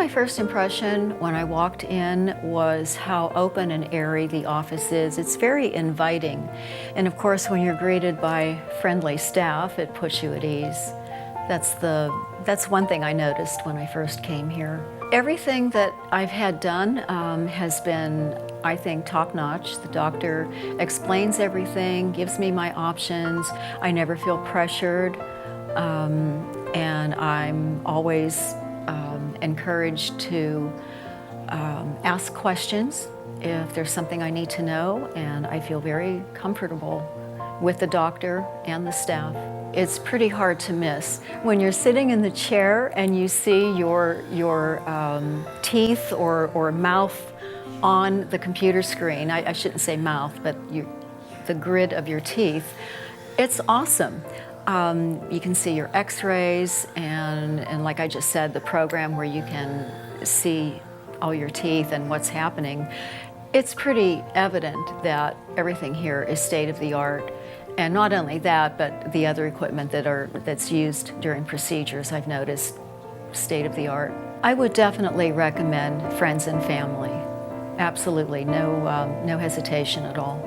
my first impression when I walked in was how open and airy the office is. It's very inviting. And of course, when you're greeted by friendly staff, it puts you at ease. That's one thing I noticed when I first came here. Everything that I've had done has been, I think, top-notch. The doctor explains everything, gives me my options. I never feel pressured, and I'm always encouraged to ask questions if there's something I need to know, and I feel very comfortable with the doctor and the staff. It's pretty hard to miss. When you're sitting in the chair and you see your teeth or mouth on the computer screen, I shouldn't say mouth, but the grid of your teeth, it's awesome. You can see your x-rays and like I just said, the program where you can see all your teeth and what's happening. It's pretty evident that everything here is state-of-the-art. And not only that, but the other equipment that's used during procedures, I've noticed state-of-the-art. I would definitely recommend friends and family. Absolutely, no hesitation at all.